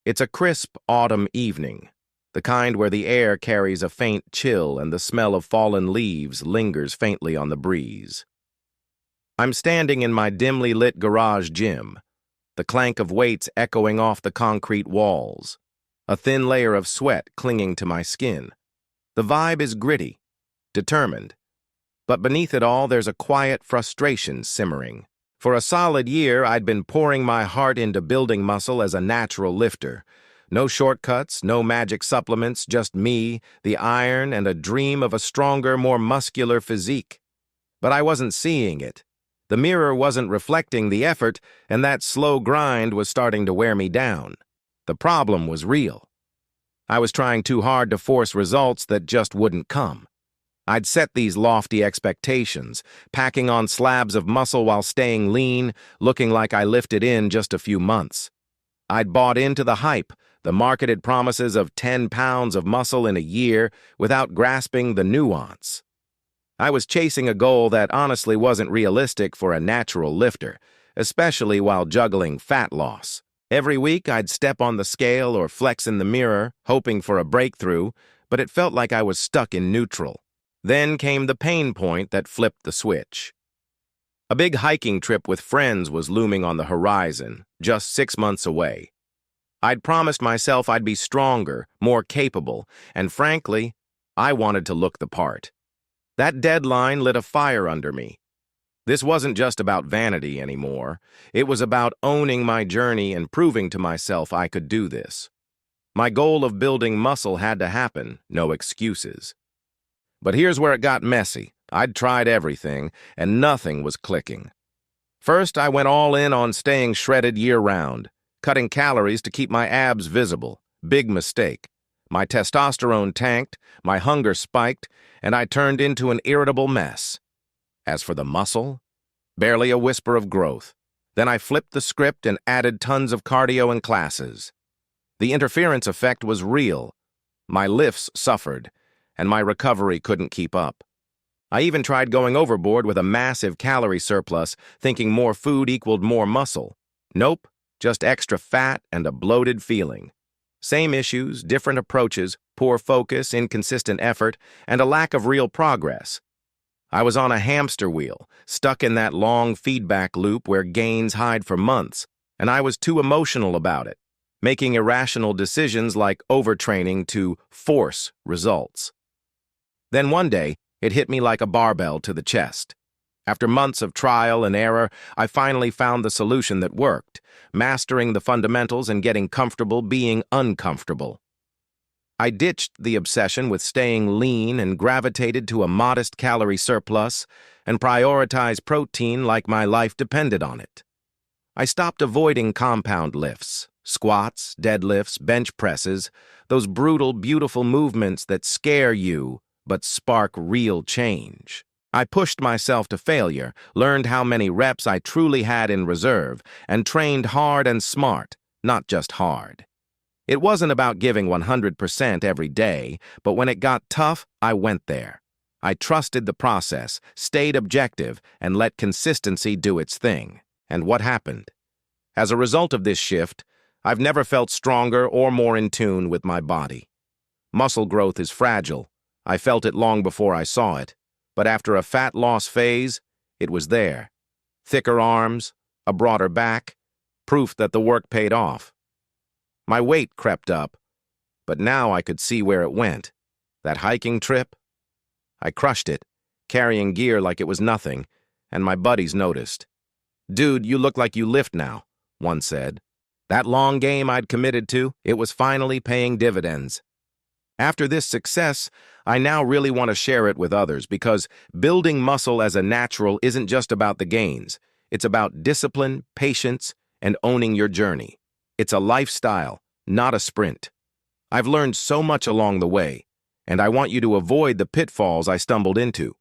It's a crisp autumn evening, the kind where the air carries a faint chill and the smell of fallen leaves lingers faintly on the breeze. I'm standing in my dimly lit garage gym, the clank of weights echoing off the concrete walls, a thin layer of sweat clinging to my skin. The vibe is gritty, determined, but beneath it all there's a quiet frustration simmering. For a solid year, I'd been pouring my heart into building muscle as a natural lifter. No shortcuts, no magic supplements, just me, the iron, and a dream of a stronger, more muscular physique. But I wasn't seeing it. The mirror wasn't reflecting the effort, and that slow grind was starting to wear me down. The problem was real. I was trying too hard to force results that just wouldn't come. I'd set these lofty expectations, packing on slabs of muscle while staying lean, looking like I lifted in just a few months. I'd bought into the hype, the marketed promises of 10 pounds of muscle in a year, without grasping the nuance. I was chasing a goal that honestly wasn't realistic for a natural lifter, especially while juggling fat loss. Every week I'd step on the scale or flex in the mirror, hoping for a breakthrough, but it felt like I was stuck in neutral. Then came the pain point that flipped the switch. A big hiking trip with friends was looming on the horizon, just 6 months away. I'd promised myself I'd be stronger, more capable, and frankly, I wanted to look the part. That deadline lit a fire under me. This wasn't just about vanity anymore. It was about owning my journey and proving to myself I could do this. My goal of building muscle had to happen, no excuses. But here's where it got messy. I'd tried everything, and nothing was clicking. First, I went all in on staying shredded year-round, cutting calories to keep my abs visible. Big mistake. My testosterone tanked, my hunger spiked, and I turned into an irritable mess. As for the muscle, barely a whisper of growth. Then I flipped the script and added tons of cardio and classes. The interference effect was real. My lifts suffered, and my recovery couldn't keep up. I even tried going overboard with a massive calorie surplus, thinking more food equaled more muscle. Nope, just extra fat and a bloated feeling. Same issues, different approaches, poor focus, inconsistent effort, and a lack of real progress. I was on a hamster wheel, stuck in that long feedback loop where gains hide for months, and I was too emotional about it, making irrational decisions like overtraining to force results. Then one day, it hit me like a barbell to the chest. After months of trial and error, I finally found the solution that worked, mastering the fundamentals and getting comfortable being uncomfortable. I ditched the obsession with staying lean and gravitated to a modest calorie surplus and prioritized protein like my life depended on it. I stopped avoiding compound lifts, squats, deadlifts, bench presses, those brutal, beautiful movements that scare you but spark real change. I pushed myself to failure, learned how many reps I truly had in reserve, and trained hard and smart, not just hard. It wasn't about giving 100% every day, but when it got tough, I went there. I trusted the process, stayed objective, and let consistency do its thing. And what happened? As a result of this shift, I've never felt stronger or more in tune with my body. Muscle growth is fragile. I felt it long before I saw it, but after a fat loss phase, it was there. Thicker arms, a broader back, proof that the work paid off. My weight crept up, but now I could see where it went. That hiking trip? I crushed it, carrying gear like it was nothing, and my buddies noticed. "Dude, you look like you lift now," one said. That long game I'd committed to, it was finally paying dividends. After this success, I now really want to share it with others because building muscle as a natural isn't just about the gains. It's about discipline, patience, and owning your journey. It's a lifestyle, not a sprint. I've learned so much along the way, and I want you to avoid the pitfalls I stumbled into.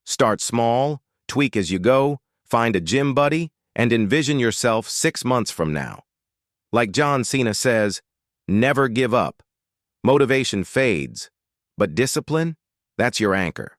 Start small, tweak as you go, find a gym buddy, and envision yourself 6 months from now. Like John Cena says, never give up. Motivation fades, but discipline, that's your anchor.